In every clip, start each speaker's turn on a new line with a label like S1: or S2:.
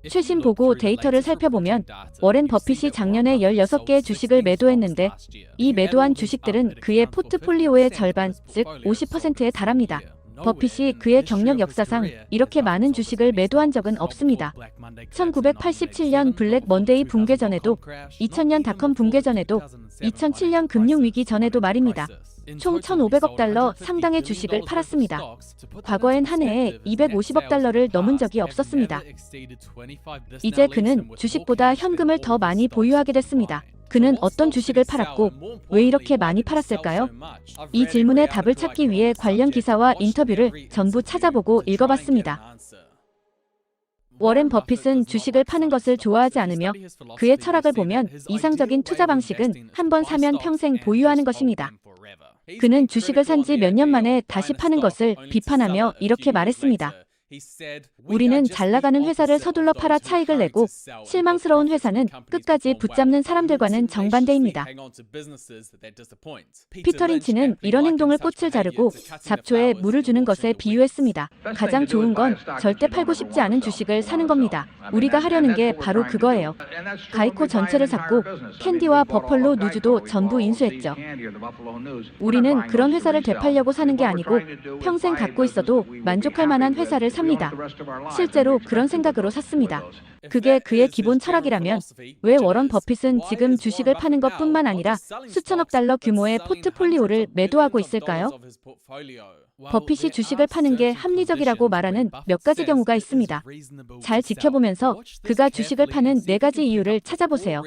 S1: 최신 보고 데이터를 살펴보면 워렌 버핏이 작년에 16개의 주식을 매도했는데 이 매도한 주식들은 그의 포트폴리오의 절반, 즉 50%에 달합니다. 버핏이 그의 경력 역사상 이렇게 많은 주식을 매도한 적은 없습니다. 1987년 블랙 먼데이 붕괴 전에도, 2000년 닷컴 붕괴 전에도, 2007년 금융위기 전에도 말입니다. 총 1,500억 달러 상당의 주식을 팔았습니다. 과거엔 한 해에 250억 달러를 넘은 적이 없었습니다. 이제 그는 주식보다 현금을 더 많이 보유하게 됐습니다. 그는 어떤 주식을 팔았고 왜 이렇게 많이 팔았을까요? 이 질문에 답을 찾기 위해 관련 기사와 인터뷰를 전부 찾아보고 읽어봤습니다. 워렌 버핏은 주식을 파는 것을 좋아하지 않으며 그의 철학을 보면 이상적인 투자 방식은 한 번 사면 평생 보유하는 것입니다. 그는 주식을 산 지 몇 년 만에 다시 파는 것을 비판하며 이렇게 말했습니다. 우리는 잘나가는 회사를 서둘러 팔아 차익을 내고 실망스러운 회사는 끝까지 붙잡는 사람들과는 정반대입니다. 피터 린치는 이런 행동을 꽃을 자르고 잡초에 물을 주는 것에 비유했습니다. 가장 좋은 건 절대 팔고 싶지 않은 주식을 사는 겁니다. 우리가 하려는 게 바로 그거예요. 가이코 전체를 샀고 캔디와 버펄로 누즈도 전부 인수했죠. 우리는 그런 회사를 되팔려고 사는 게 아니고 평생 갖고 있어도 만족할 만한 회사를 삽니다. 실제로 그런 생각으로 샀습니다. 그게 그의 기본 철학이라면 왜 워런 버핏은 지금 주식을 파는 것뿐만 아니라 수천억 달러 규모의 포트폴리오를 매도하고 있을까요? 버핏이 주식을 파는 게 합리적이라고 말하는 몇 가지 경우가 있습니다. 잘 지켜보면서 그가 주식을 파는 4가지 이유를 찾아보세요.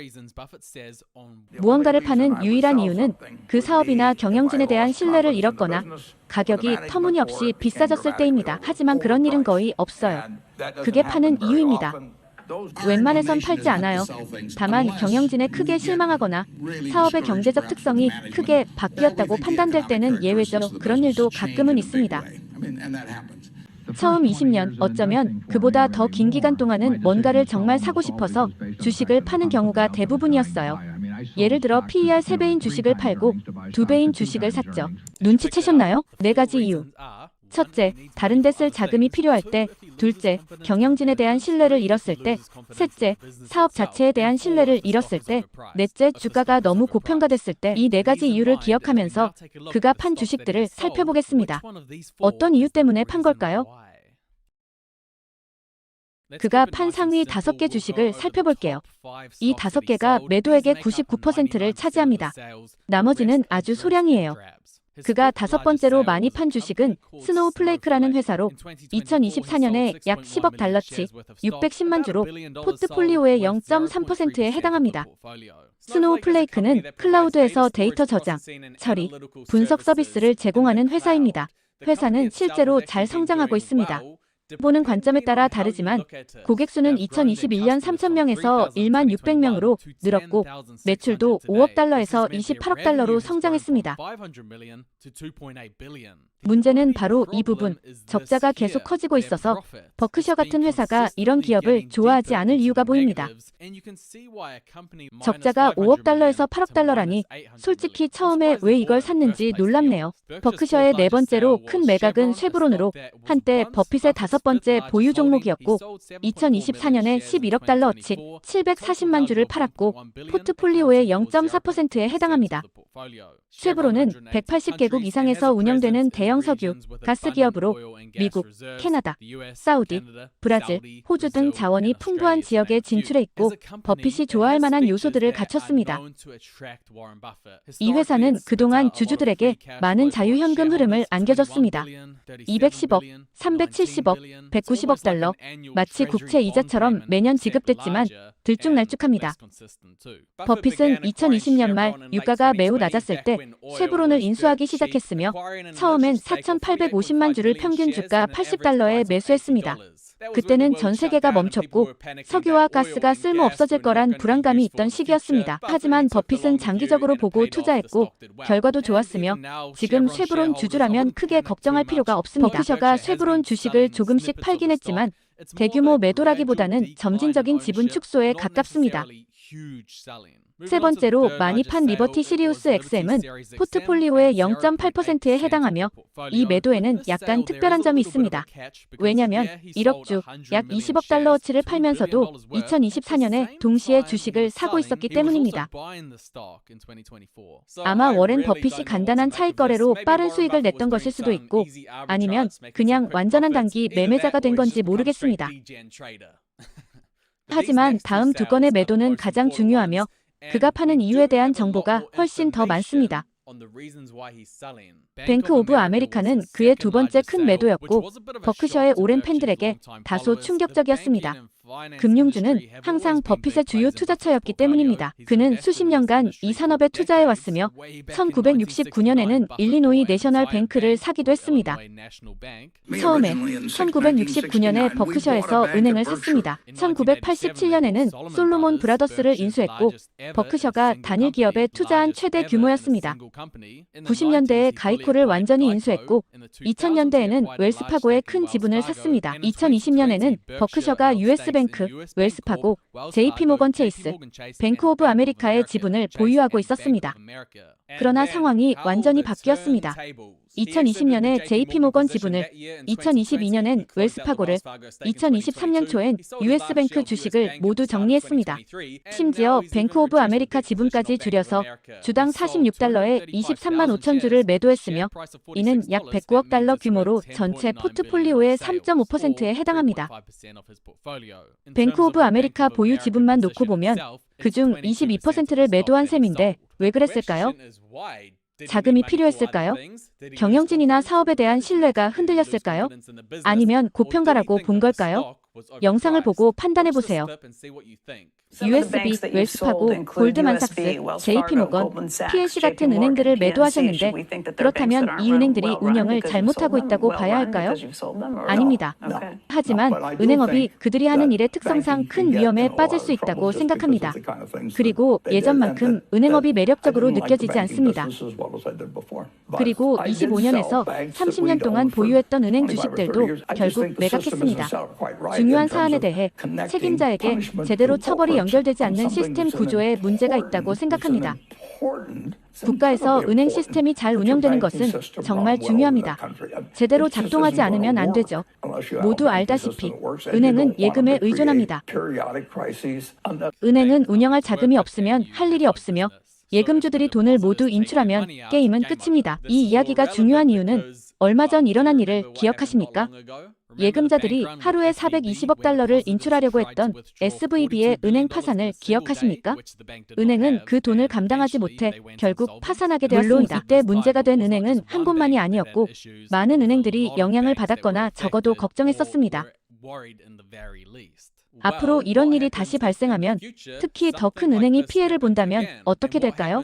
S1: 무언가를 파는 유일한 이유는 그 사업이나 경영진에 대한 신뢰를 잃었거나 가격이 터무니없이 비싸졌을 때입니다. 하지만 그런 일은 거의 없어요. 그게 파는 이유입니다. 웬만해선 팔지 않아요. 다만 경영진에 크게 실망하거나 사업의 경제적 특성이 크게 바뀌었다고 판단될 때는 예외죠. 그런 일도 가끔은 있습니다. 처음 20년, 어쩌면 그보다 더 긴 기간 동안은 뭔가를 정말 사고 싶어서 주식을 파는 경우가 대부분이었어요. 예를 들어 PER 3배인 주식을 팔고 2배인 주식을 샀죠. 눈치채셨나요? 4가지 이유. 첫째, 다른 데 쓸 자금이 필요할 때. 둘째, 경영진에 대한 신뢰를 잃었을 때. 셋째, 사업 자체에 대한 신뢰를 잃었을 때. 넷째, 주가가 너무 고평가됐을 때. 이 4가지 이유를 기억하면서 그가 판 주식들을 살펴보겠습니다. 어떤 이유 때문에 판 걸까요? 그가 판 상위 5개 주식을 살펴볼게요. 이 5개가 매도액의 99%를 차지합니다. 나머지는 아주 소량이에요. 그가 5번째로 많이 판 주식은 스노우플레이크라는 회사로 2024년에 약 10억 달러치 610만 주로 포트폴리오의 0.3%에 해당합니다. 스노우플레이크는 클라우드에서 데이터 저장, 처리, 분석 서비스를 제공하는 회사입니다. 회사는 실제로 잘 성장하고 있습니다. 보는 관점에 따라 다르지만 고객 수는 2021년 3,000명에서 1만 600명으로 늘었고 매출도 5억 달러에서 28억 달러로 성장했습니다. 문제는 바로 이 부분, 적자가 계속 커지고 있어서 버크셔 같은 회사가 이런 기업을 좋아하지 않을 이유가 보입니다. 적자가 5억 달러에서 8억 달러라니 솔직히 처음에 왜 이걸 샀는지 놀랍네요. 버크셔의 4번째로 큰 매각은 쉐브론으로 한때 버핏의 5번째 보유 종목이었고 2024년에 11억 달러어치 740만 주를 팔았고 포트폴리오의 0.4%에 해당합니다. 쉐브론은 180개국 이상에서 운영되는 대형 석유, 가스 기업으로 미국, 캐나다, 사우디, 브라질, 호주 등 자원이 풍부한 지역에 진출해 있고 버핏이 좋아할 만한 요소들을 갖췄습니다. 이 회사는 그동안 주주들에게 많은 자유현금 흐름을 안겨줬습니다. 210억, 370억, 190억 달러, 마치 국채 이자처럼 매년 지급됐지만 들쭉날쭉합니다. 버핏은 2020년 말 유가가 매우 낮았을 때 쉐브론을 인수하기 시작했으며 처음엔 4,850만 주를 평균 주가 80달러에 매수했습니다. 그때는 전 세계가 멈췄고 석유와 가스가 쓸모 없어질 거란 불안감이 있던 시기였습니다. 하지만 버핏은 장기적으로 보고 투자했고 결과도 좋았으며 지금 쉐브론 주주라면 크게 걱정할 필요가 없습니다. 버크셔가 쉐브론 주식을 조금씩 팔긴 했지만 대규모 매도라기보다는 점진적인 지분 축소에 가깝습니다. 세 번째로 많이 판 리버티 시리우스 XM은 포트폴리오의 0.8%에 해당하며 이 매도에는 약간 특별한 점이 있습니다. 왜냐하면 1억 주, 약 20억 달러어치를 팔면서도 2024년에 동시에 주식을 사고 있었기 때문입니다. 아마 워렌 버핏이 간단한 차익 거래로 빠른 수익을 냈던 것일 수도 있고 아니면 그냥 완전한 단기 매매자가 된 건지 모르겠습니다. 하지만 다음 두 건의 매도는 가장 중요하며 그가 파는 이유에 대한 정보가 훨씬 더 많습니다. 뱅크 오브 아메리카는 그의 두 번째 큰 매도였고 버크셔의 오랜 팬들에게 다소 충격적이었습니다. 금융주는 항상 버핏의 주요 투자처였기 때문입니다. 그는 수십 년간 이 산업에 투자해왔으며 1969년에는 일리노이 내셔널 뱅크를 사기도 했습니다. 처음에 1969년에 버크셔에서 은행을 샀습니다. 1987년에는 솔로몬 브라더스를 인수했고 버크셔가 단일 기업에 투자한 최대 규모였습니다. 90년대에 가이코를 완전히 인수했고 2000년대에는 웰스파고의 큰 지분을 샀습니다. 2020년에는 버크셔가 US 뱅크, 웰스파고, JP모건 체이스, 뱅크 오브 아메리카의 지분을 보유하고 있었습니다. 그러나 상황이 완전히 바뀌었습니다. 2020년에 JP모건 지분을, 2022년엔 웰스파고를, 2023년 초엔 US뱅크 주식을 모두 정리했습니다. 심지어 뱅크 오브 아메리카 지분까지 줄여서 주당 46달러에 23만 5천 주를 매도했으며 이는 약 109억 달러 규모로 전체 포트폴리오의 3.5%에 해당합니다. 뱅크 오브 아메리카 보유 지분만 놓고 보면 그중 22%를 매도한 셈인데 왜 그랬을까요? 자금이 필요했을까요? 경영진이나 사업에 대한 신뢰가 흔들렸을까요? 아니면 고평가라고 본 걸까요? 영상을 보고 판단해보세요. USB, 웰스파고, 골드만삭스, JP모건, PNC 같은 은행들을 매도하셨는데 그렇다면 이 은행들이 운영을 잘못하고 있다고 봐야 할까요? 아닙니다. 하지만 은행업이 그들이 하는 일의 특성상 큰 위험에 빠질 수 있다고 생각합니다. 그리고 예전만큼 은행업이 매력적으로 느껴지지 않습니다. 그리고 25년에서 30년 동안 보유했던 은행 주식들도 결국 매각했습니다. 중요한 사안에 대해 책임자에게 제대로 처벌이 연결되지 않는 시스템 구조에 문제가 있다고 생각합니다. 국가에서 은행 시스템이 잘 운영되는 것은 정말 중요합니다. 제대로 작동하지 않으면 안 되죠. 모두 알다시피 은행은 예금에 의존합니다. 은행은 운영할 자금이 없으면 할 일이 없으며 예금주들이 돈을 모두 인출하면 게임은 끝입니다. 이 이야기가 중요한 이유는 얼마 전 일어난 일을 기억하십니까? 예금자들이 하루에 420억 달러를 인출하려고 했던 SVB의 은행 파산을 기억하십니까? 은행은 그 돈을 감당하지 못해 결국 파산하게 되었습니다. 물론 이때 문제가 된 은행은 한 곳만이 아니었고 많은 은행들이 영향을 받았거나 적어도 걱정했었습니다. 앞으로 이런 일이 다시 발생하면 특히 더 큰 은행이 피해를 본다면 어떻게 될까요?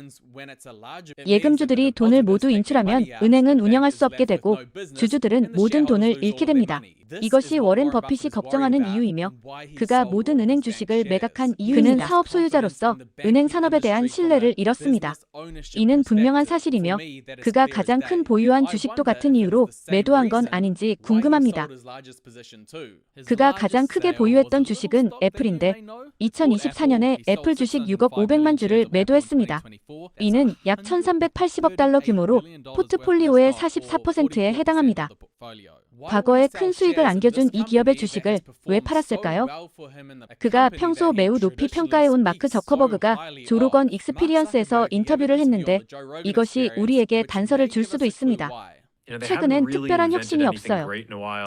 S1: 예금주들이 돈을 모두 인출하면 은행은 운영할 수 없게 되고 주주들은 모든 돈을 잃게 됩니다. 이것이 워렌 버핏이 걱정하는 이유이며 그가 모든 은행 주식을 매각한 이유입니다. 그는 사업 소유자로서 은행 산업에 대한 신뢰를 잃었습니다. 이는 분명한 사실이며 그가 가장 큰 보유한 주식도 같은 이유로 매도한 건 아닌지 궁금합니다. 그가 가장 크게 보유했던 주식은 애플인데 2024년에 애플 주식 6억 500만 주를 매도했습니다. 이는 약 1,380억 달러 규모로 포트폴리오의 44%에 해당합니다. 과거에 큰 수익을 안겨준 이 기업의 주식을 왜 팔았을까요? 그가 평소 매우 높이 평가해온 마크 저커버그가 조로건 익스피리언스에서 인터뷰를 했는데 이것이 우리에게 단서를 줄 수도 있습니다. 최근엔 특별한 혁신이 없어요.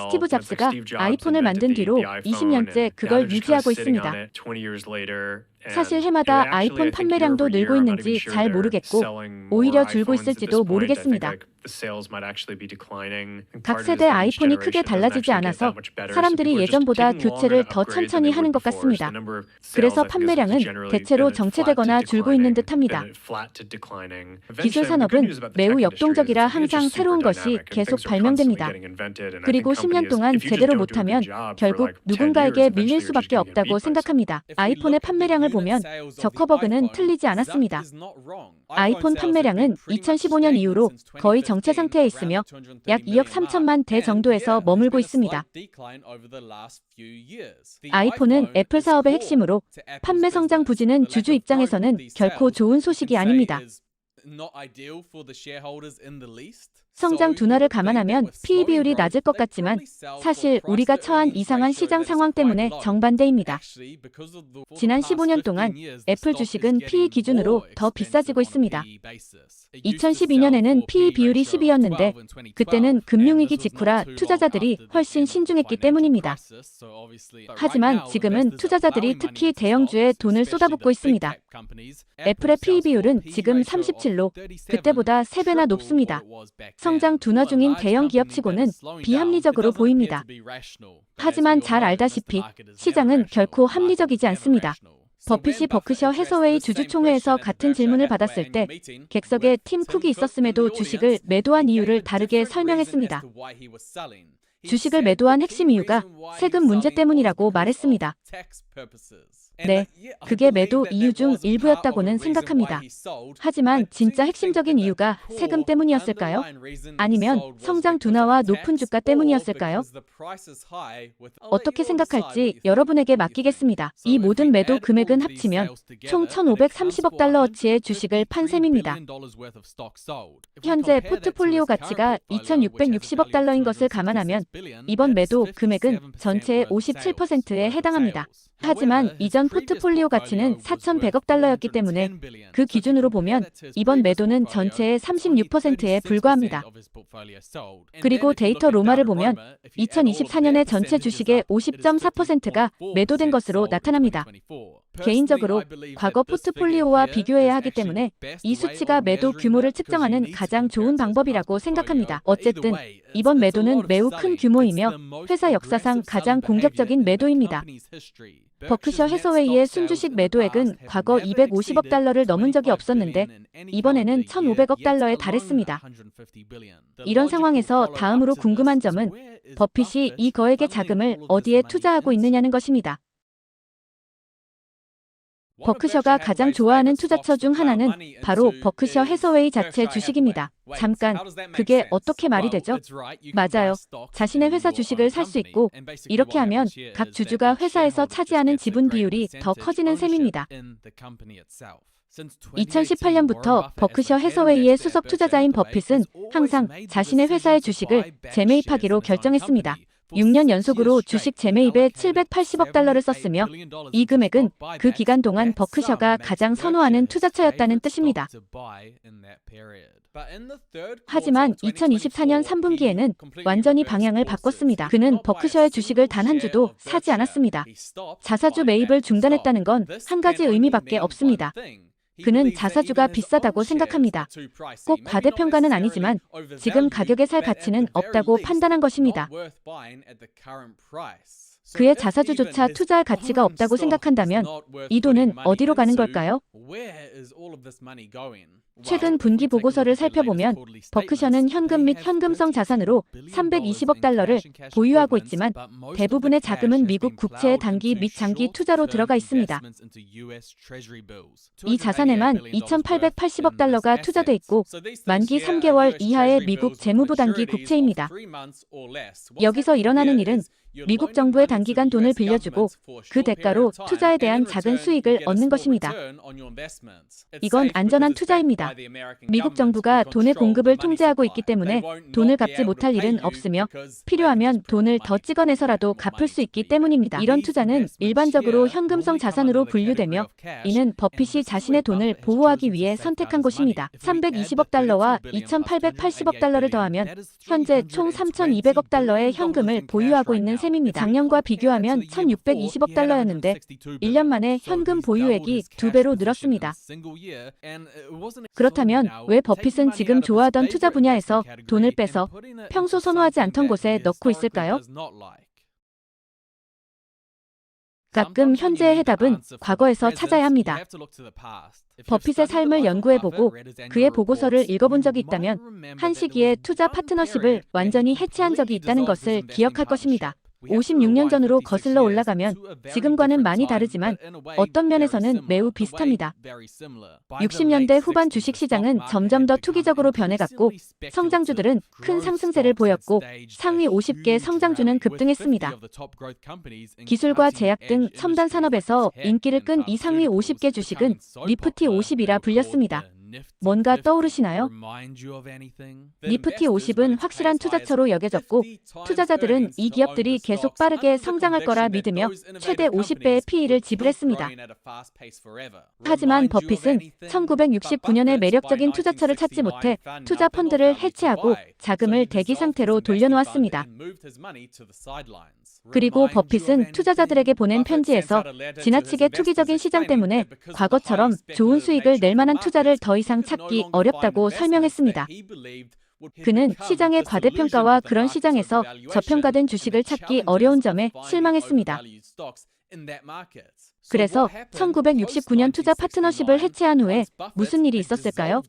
S1: 스티브 잡스가 아이폰을 만든 뒤로 20년째 그걸 유지하고 있습니다. 사실 해마다 아이폰 판매량도 늘고 있는지 잘 모르겠고 오히려 줄고 있을지도 모르겠습니다. 각 세대 아이폰이 크게 달라지지 않아서 사람들이 예전보다 교체를 더 천천히 하는 것 같습니다. 그래서 판매량은 대체로 정체되거나 줄고 있는 듯합니다. 기술 산업은 매우 역동적이라 항상 새로운 것이 계속 발명됩니다. 그리고 10년 동안 제대로 못하면 결국 누군가에게 밀릴 수밖에 없다고 생각합니다. 아이폰의 판매량을 보면 저커버그는 틀리지 않았습니다. 아이폰 판매량은 2015년 이후로 거의 정체되었습니다. 정체 상태에 있으며 약 2억 3천만 대 정도에서 머물고 있습니다. 아이폰은 애플 사업의 핵심으로 판매 성장 부진은 주주 입장에서는 결코 좋은 소식이 아닙니다. 성장 둔화를 감안하면 PE 비율이 낮을 것 같지만 사실 우리가 처한 이상한 시장 상황 때문에 정반대입니다. 지난 15년 동안 애플 주식은 PE 기준으로 더 비싸지고 있습니다. 2012년에는 PE 비율이 10이었는데 그때는 금융위기 직후라 투자자들이 훨씬 신중했기 때문입니다. 하지만 지금은 투자자들이 특히 대형주에 돈을 쏟아붓고 있습니다. 애플의 PE 비율은 지금 37로 그때보다 3배나 높습니다. 성장 둔화 중인 대형 기업치고는 비합리적으로 보입니다. 하지만 잘 알다시피 시장은 결코 합리적이지 않습니다. 버핏이 버크셔 해서웨이 주주총회에서 같은 질문을 받았을 때 객석에 팀 쿡이 있었음에도 주식을 매도한 이유를 다르게 설명했습니다. 주식을 매도한 핵심 이유가 세금 문제 때문이라고 말했습니다. 네, 그게 매도 이유 중 일부였다고는 생각합니다. 하지만 진짜 핵심적인 이유가 세금 때문이었을까요? 아니면 성장 둔화와 높은 주가 때문이었을까요? 어떻게 생각할지 여러분에게 맡기겠습니다. 이 모든 매도 금액은 합치면 총 1,530억 달러어치의 주식을 판 셈입니다. 현재 포트폴리오 가치가 2,660억 달러인 것을 감안하면 이번 매도 금액은 전체의 57%에 해당합니다. 하지만 이전 포트폴리오 가치는 4,100억 달러였기 때문에 그 기준으로 보면 이번 매도는 전체의 36%에 불과합니다. 그리고 데이터 로마를 보면 2024년의 전체 주식의 50.4%가 매도된 것으로 나타납니다. 개인적으로 과거 포트폴리오와 비교해야 하기 때문에 이 수치가 매도 규모를 측정하는 가장 좋은 방법이라고 생각합니다. 어쨌든 이번 매도는 매우 큰 규모이며 회사 역사상 가장 공격적인 매도입니다. 버크셔 해서웨이의 순주식 매도액은 과거 250억 달러를 넘은 적이 없었는데 이번에는 1,500억 달러에 달했습니다. 이런 상황에서 다음으로 궁금한 점은 버핏이 이 거액의 자금을 어디에 투자하고 있느냐는 것입니다. 버크셔가 가장 좋아하는 투자처 중 하나는 바로 버크셔 해서웨이 자체 주식입니다. 잠깐, 그게 어떻게 말이 되죠? 맞아요. 자신의 회사 주식을 살 수 있고 이렇게 하면 각 주주가 회사에서 차지하는 지분 비율이 더 커지는 셈입니다. 2018년부터 버크셔 해서웨이의 수석 투자자인 버핏은 항상 자신의 회사의 주식을 재매입하기로 결정했습니다. 6년 연속으로 주식 재매입에 780억 달러를 썼으며 이 금액은 그 기간 동안 버크셔가 가장 선호하는 투자처였다는 뜻입니다. 하지만 2024년 3분기에는 완전히 방향을 바꿨습니다. 그는 버크셔의 주식을 단 한 주도 사지 않았습니다. 자사주 매입을 중단했다는 건 한 가지 의미밖에 없습니다. 그는 자사주가 비싸다고 생각합니다. 꼭 과대평가는 아니지만 지금 가격에 살 가치는 없다고 판단한 것입니다. 그의 자사주조차 투자할 가치가 없다고 생각한다면 이 돈은 어디로 가는 걸까요? 최근 분기 보고서를 살펴보면 버크셔는 현금 및 현금성 자산으로 320억 달러를 보유하고 있지만 대부분의 자금은 미국 국채의 단기 및 장기 투자로 들어가 있습니다. 이 자산에만 2,880억 달러가 투자돼 있고 만기 3개월 이하의 미국 재무부 단기 국채입니다. 여기서 일어나는 일은 미국 정부의 단기간 돈을 빌려주고 그 대가로 투자에 대한 작은 수익을 얻는 것입니다. 이건 안전한 투자입니다. 미국 정부가 돈의 공급을 통제하고 있기 때문에 돈을 갚지 못할 일은 없으며 필요하면 돈을 더 찍어내서라도 갚을 수 있기 때문입니다. 이런 투자는 일반적으로 현금성 자산으로 분류되며 이는 버핏이 자신의 돈을 보호하기 위해 선택한 곳입니다. 320억 달러와 2,880억 달러를 더하면 현재 총 3,200억 달러의 현금을 보유하고 있는 셈입니다. 작년과 비교하면 1,620억 달러였는데 1년 만에 현금 보유액이 2배로 늘었습니다. 그렇다면 왜 버핏은 지금 좋아하던 투자 분야에서 돈을 빼서 평소 선호하지 않던 곳에 넣고 있을까요? 가끔 현재의 해답은 과거에서 찾아야 합니다. 버핏의 삶을 연구해보고 그의 보고서를 읽어본 적이 있다면 한 시기에 투자 파트너십을 완전히 해체한 적이 있다는 것을 기억할 것입니다. 56년 전으로 거슬러 올라가면 지금과는 많이 다르지만 어떤 면에서는 매우 비슷합니다. 60년대 후반 주식시장은 점점 더 투기적으로 변해갔고 성장주들은 큰 상승세를 보였고 상위 50개 성장주는 급등했습니다. 기술과 제약 등 첨단 산업에서 인기를 끈 이 상위 50개 주식은 니프티 50이라 불렸습니다. 뭔가 떠오르시나요? 니프티 50은 확실한 투자처로 여겨졌고 투자자들은 이 기업들이 계속 빠르게 성장할 거라 믿으며 최대 50배의 PE를 지불했습니다. 하지만 버핏은 1969년에 매력적인 투자처를 찾지 못해 투자 펀드를 해체하고 자금을 대기 상태로 돌려놓았습니다. 그리고 버핏은 투자자들에게 보낸 편지에서 지나치게 투기적인 시장 때문에 과거처럼 좋은 수익을 낼 만한 투자를 더 이상 찾기 어렵다고 설명했습니다. 그는 시장의 과대평가와 그런 시장에서 저평가된 주식을 찾기 어려운 점에 실망했습니다. 그래서 1969년 투자 파트너십을 해체한 후에 무슨 일이 있었을까요?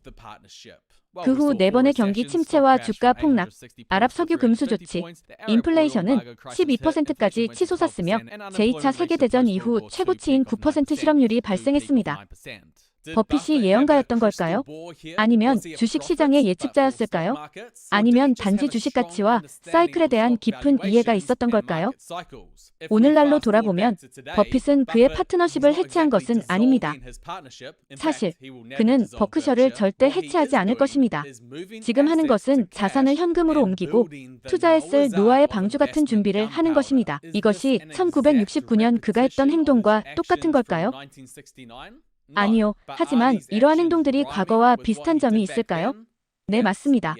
S1: 그 후 4번의 경기 침체와 주가 폭락, 아랍 석유 금수 조치, 인플레이션은 12%까지 치솟았으며 제2차 세계대전 이후 최고치인 9% 실업률이 발생했습니다. 버핏이 예언가였던 걸까요? 아니면 주식시장의 예측자였을까요? 아니면 단지 주식 가치와 사이클에 대한 깊은 이해가 있었던 걸까요? 오늘날로 돌아보면 버핏은 그의 파트너십을 해체한 것은 아닙니다. 사실 그는 버크셔를 절대 해체하지 않을 것입니다. 지금 하는 것은 자산을 현금으로 옮기고 투자에 쓸 노아의 방주 같은 준비를 하는 것입니다. 이것이 1969년 그가 했던 행동과 똑같은 걸까요? 아니요. 하지만 이러한 행동들이 과거와 비슷한 점이 있을까요? 네, 맞습니다.